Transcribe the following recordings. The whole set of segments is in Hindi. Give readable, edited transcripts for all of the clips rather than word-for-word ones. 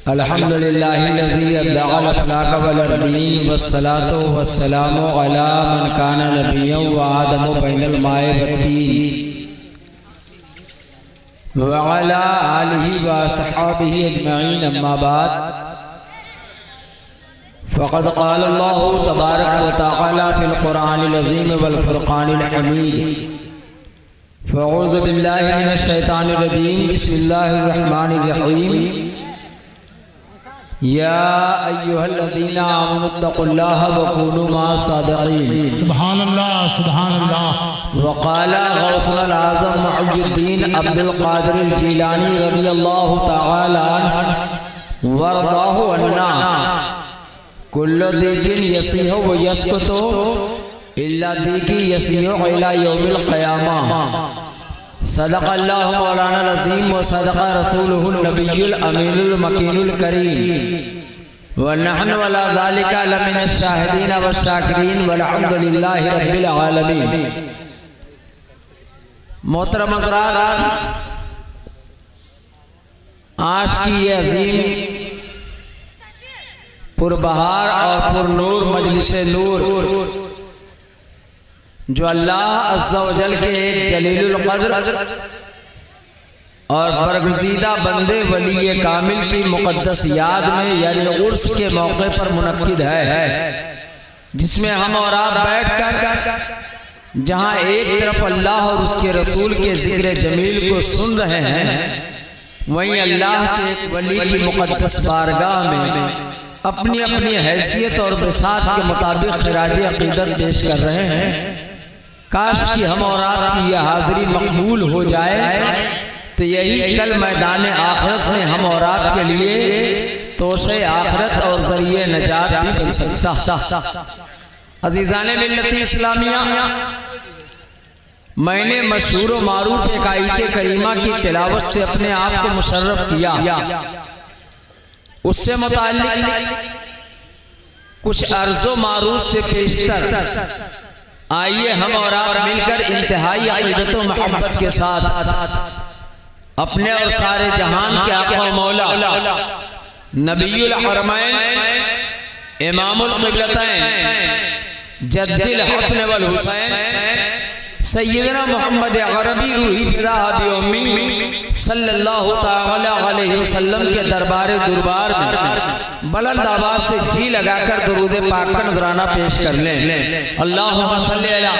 अल्हम्दुलिल्लाहिल्लज़ी अब्दअल अफ़लाक वल अर्दीन वस्सलातु वस्सलामु अला मन काना नबिय्यन व आदमु बैनल माए वत्तीन व अला आलिहि व अस्हाबिहि अजमईन अम्मा बाद फ़क़द क़ाल अल्लाहु तबारक व तआला फ़िल क़ुरआनिल अज़ीम वल फ़ुरक़ानिल हमीद फ़अऊज़ु बिल्लाहि मिनश शैतानिर रजीम बिस्मिल्लाहिर रहमानिर रहीम या अय्युहल्लज़ीना आमनुत्तक़ुल्लाह व कूनू मअस-सादिक़ीन। सुभानअल्लाह सुभानअल्लाह। वक़ाल गौसुल आज़म मुहियुद्दीन अब्दुल क़ादिर जीलानी रज़ियल्लाहु तआला अन्हु वरज़ाहु अन्ना कुल्लु दीकिन यसीहु व यसकुतु इल्ला दीकी यसीहु इला यौमिल क़ियामा। सदक़ल्लाहु मौलाना अज़ीम व सदक़ रसूलुहुन नबियुल अमीनुल मकीनुल करीम व नहनु अला ज़ालिका लमिनश शाहिदीन व शाकिरीन वल्हम्दुलिल्लाहि रब्बिल आलमीन। मोहतरम हज़रात, आज की ये अज़ीम पुरबहार और पुरनूर मजलिसे नूर जो अल्लाह अज़्ज़ा व जल के एक जलीलुल क़द्र और बरगुज़ीदा बंदे वली कामिल की मुक़द्दस याद में यानी उर्स के मौके पर मुनक्किद है, जिसमें हम और आप बैठकर जहां एक तरफ अल्लाह और उसके रसूल के ज़िक्र जमील को सुन रहे हैं, वहीं अल्लाह के एक वली की मुक़द्दस बारगाह में अपनी अपनी हैसियत और बिसात के मुताबिक खिराज अक़ीदत पेश कर रहे हैं। काश कि हम और आपकी यह हाज़िरी मकबूल हो जाए तो यही कल मैदान आखिरत में हम और आपके लिए तोशे आखिरत और ज़रिए नजात भी बन सकता। अज़ीज़ाने मिल्लत इस्लामिया, मैंने मशहूर व मारूफ एक आयत करीमा की तिलावत से अपने आप को मुशर्रफ किया। उससे मुताल्लिक़ कुछ अर्ज़ो मारूफ से पेशतर आइए हम और आप मिलकर इंतहाई अक़ीदत व मोहब्बत के साथ अपने और सारे जहान के आका मौला नबीयुल हरमैन इमामुल क़िबलतैन जद्दिल हसन वल हुसैन सय्यदना मोहम्मद अरबी रूही फ़िदा बि उम्मी सल्लल्लाहु तआला अलैहि वसल्लम के दरबार दुरबार में बुलंद आवाज़ से जी लगाकर दुरूद पाक का नजराना पेश कर लें। अल्लाहुम्मा सल्लि अला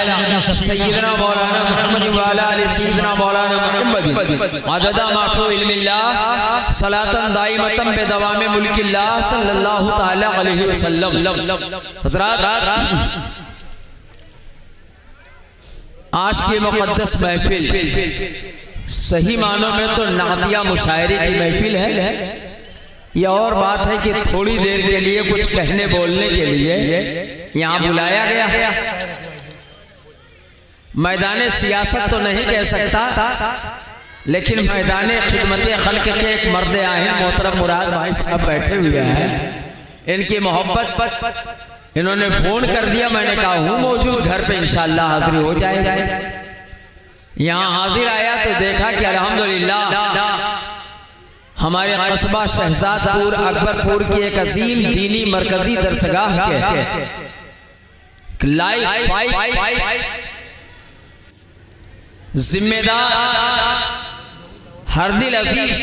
सय्यदना मौलाना मुहम्मद व अला आलि सय्यदना मौलाना मुहम्मद अददा मा फी इल्मिल्लाह सलातन दाइमतन बिदवाम मुल्किल्लाह सल्लल्लाहु तआला अलैहि वसल्लम। हज़रात, आज की मुक़द्दस महफिल सही मानों में तो नातिया मुशायरे की महफिल है। यह और बात है कि थोड़ी देर के लिए कुछ कहने बोलने के लिए यहाँ बुलाया गया है। मैदान सियासत तो नहीं कह सकता, लेकिन मैदान खिदमत खल्क के एक मर्द आए हैं, मोहतरम मुराद भाई साहब बैठे हुए हैं। इनकी मोहब्बत इन्होंने फोन कर दिया, मैंने कहा हूँ मौजूद घर पे, इंशाअल्लाह हाजिर हो जाएगा। यहाँ हाजिर आया तो देखा कि अल्हम्दुलिल्लाह हमारे कस्बा शहजादपुर अकबरपुर की एक अजीम दीनी मरकजी दरसगाह के लाइफ जिम्मेदार हरदिल अजीज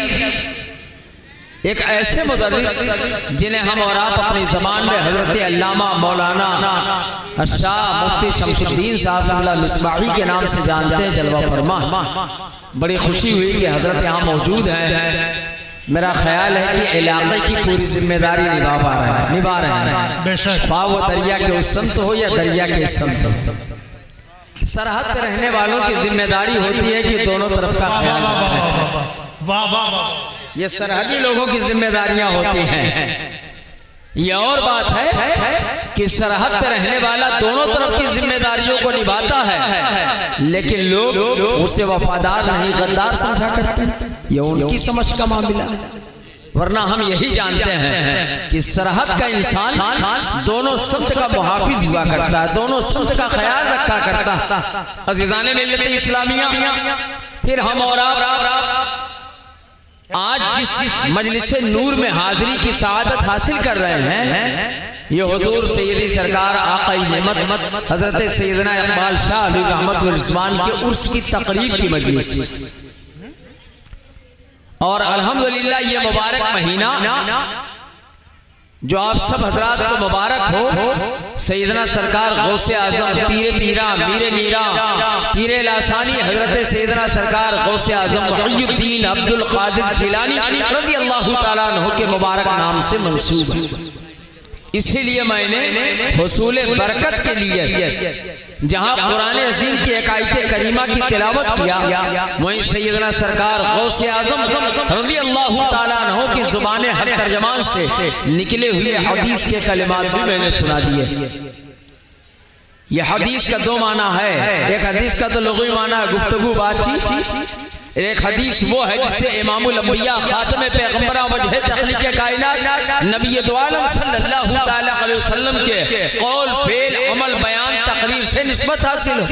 एक ऐसे मुदर्रिस जिन्हें हम और आप अपनी ज़बान में हज़रत अल्लामा मौलाना शाह मुफ्ती शमसुद्दीन साहब मिसबाही के नाम से जानते हैं, जलवा फरमा। बड़ी खुशी हुई कि हज़रत यहाँ मौजूद हैं। मेरा ख्याल है कि इलाके की पूरी जिम्मेदारी निभा रहे हैं। बेशक वो दरिया के उस समत हो या दरिया के इस समत हो, सरहद पे रहने वालों की जिम्मेदारी होती है कि दोनों तरफ का ख्याल रखें। ये सरहदी लोगों की जिम्मेदारियां होती हैं। ये और बात है कि सरहद पे रहने वाला दोनों तरफ की जिम्मेदारियों को निभाता है, लेकिन लोग उसे वफादार नहीं गद्दार समझा करते। ये उनकी समझ का मामला है, वरना हम यही जानते हैं कि सरहद का इंसान दोनों सख्त का मुहाफिज हुआ करता है, दोनों सख्त का ख्याल रखा करता है। अज़ीज़ाने मिल्लत इस्लामिया, फिर हम और आप आज जिस मजलिस नूर में हाजिरी की सआदत हासिल कर रहे हैं, ये हुजूर सैयदी सरकार आका नेमत हजरत सैयदना इकबाल शाह अली रहमत व रिजवान के उर्स की तकरीब की मजलिस। और अल्हम्दुलिल्लाह ये मुबारक महीना जो आप सब हजरात को मुबारक हो, सैयदना सरकार गौसे आजम पीरे पीरा मीरे मीरा पीरे लासानी हजरत सैयदना सरकार गौसे आजम मुहीउद्दीन अब्दुल कादिर जिलानी रज़ी अल्लाह ताला अन्हु के मुबारक नाम से मंसूब है। इसीलिए मैंने हुसूल बरकत के लिए जहाँ कुरान अज़ीम की एक आयत करीमा की तिलावत किया, वहीं सैयदना सरकार गौसे आजम रज़ी अल्लाह ताला अन्हु की जुबान हर तर्जमान से निकले हुए हदीस के कलिमात भी मैंने सुना दिए। यह हदीस का दो माना है, एक हदीस का तो लुग़वी माना है गुफ्तगू बातचीत, एक हदीस वो है जिसे इमामुल अंबिया खातमे पैगंबरा वजह तखलीक कायनात नबी दो आलम सल्लल्लाहु तआला अलैहि वसल्लम के कौल फेल अमल बयान तकरीर से निस्बत हासिल हो।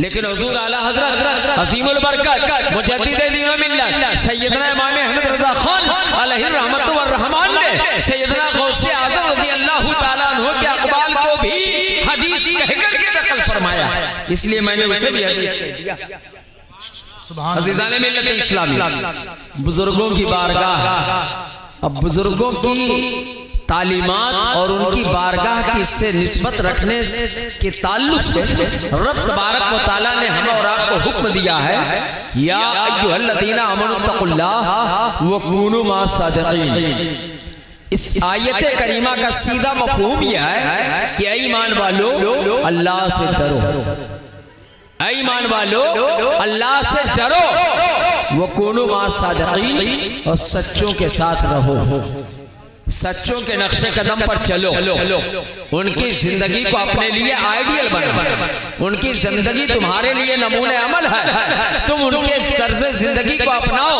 लेकिन हुजूर आला हजरत अज़ीमुल बरकत मुजद्दिद दीन व मिल्लत सैयदना इमाम अहमद रज़ा खान अलैहि रहमत व रहमान ने सैयदना गौसे आज़म रज़ी अल्लाह ताला अन्हु के अक़वाल को भी हदीस कहकर के नकल फरमाया, इसलिए मैंने उसे भी हदीस कह दिया। अज़ीज़ाने मिल्लत इस्लामी, बुजुर्गों की बारगाह, अब बुजुर्गों की तालीमात और उनकी बारगाह की इससे निस्बत रखने के ताल्लुक से रब तबारक व तआला ने हमें और आपको हुक्म दिया है, या अय्युहल्लज़ीना आमनुत्तक़ुल्लाह व कूनू मअस-सादिक़ीन। इस आयत करीमा का सीधा मफ़हूम यह है कि ऐ ईमान वालो अल्लाह से डरो, ईमान वालो अल्लाह से डरो, वो कोनो मअस-सादिक़ीन और सच्चों के साथ रहो, सच्चों के नक्शे कदम पर चलो, उनकी जिंदगी को अपने लिए आइडियल बनाओ, उनकी जिंदगी तुम्हारे लिए नमूने अमल है, तुम उनके तर्ज़े जिंदगी को अपनाओ,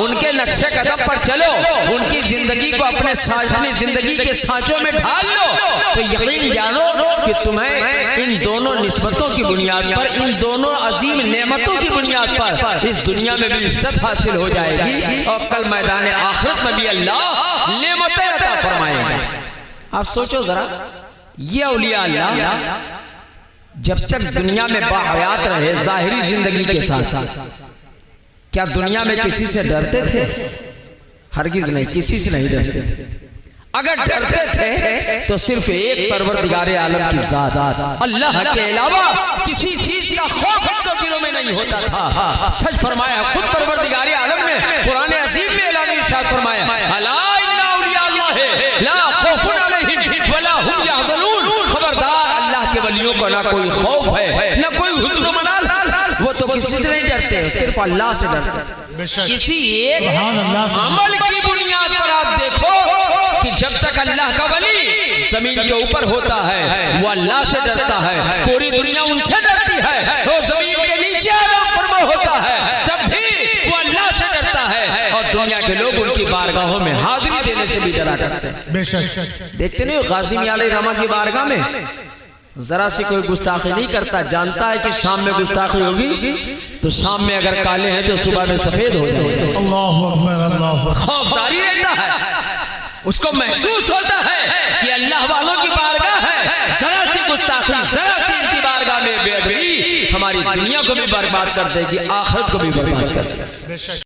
उनके नक्शे कदम पर चलो, उनकी जिंदगी को अपने जिंदगी के सांचों में ढाल लो, तो यकीन जानो कि तुम्हें इन दोनों निस्बतों की बुनियाद पर, इन दोनों अजीम नेमतों की बुनियाद पर इस दुनिया में भी इज्जत हासिल हो जाएगी और कल मैदान आखिरत में भी अल्लाह नेमतें अता फरमाएगा। आप सोचो जरा, ये औलिया अल्लाह जब तक दुनिया में बाहयात रहे जाहिरी जिंदगी के साथ, क्या दुनिया में किसी से डरते थे? हरगिज नहीं, किसी से नहीं डरते थे। अगर डरते थे तो सिर्फ एक परवरदिगारे आलम की जात अल्लाह के अलावा किसी चीज का खौफ उनके दिलों में नहीं होता था। सच फरमाया खुद परवरदिगारे आलम ने कुरान अज़ीम में ऐलान इरशाद फरमाया, अला इन्ना औलिया अल्लाह ला खौफुन अलैहिम वला हुम यहज़नून। खबरदार, अल्लाह के वलियों को ना कोई खौफ है ना कोई हुज़्न मनाल, वो तो किसी से नहीं डरते, सिर्फ अल्लाह से डरते। किसी एक अमल की बुनियाद पर आप देखो कि जब तक अल्लाह का वली जमीन के ऊपर होता है वो अल्लाह से डरता है, पूरी दुनिया उनसे डरती है, वो जमीन के नीचे आलम फरमा होता है तब भी वो अल्लाह से डरता है, और दुनिया के लोग उनकी बारगाहों में हाजिरी देने से भी डरा करते हैं। बेशक देखते नहीं गाज़ी मियां अलैहिर्रहमा की बारगाह में जरा सी कोई गुस्ताखी नहीं करता, जानता है कि शाम में गुस्ताखी होगी तो शाम में अगर काले हैं तो सुबह में सफेद हो जाएंगे। अल्लाहु अकबर, अल्लाहु अकबर। खौफदारी रहता है, उसको महसूस होता है कि अल्लाह वालों की बारगाह है, जरा सी गुस्ताखी, जरा सी इनकी बारगाह में बेअदबी हमारी दुनिया को भी बर्बाद कर देगी, आखिरत को भी बर्बाद कर देगी।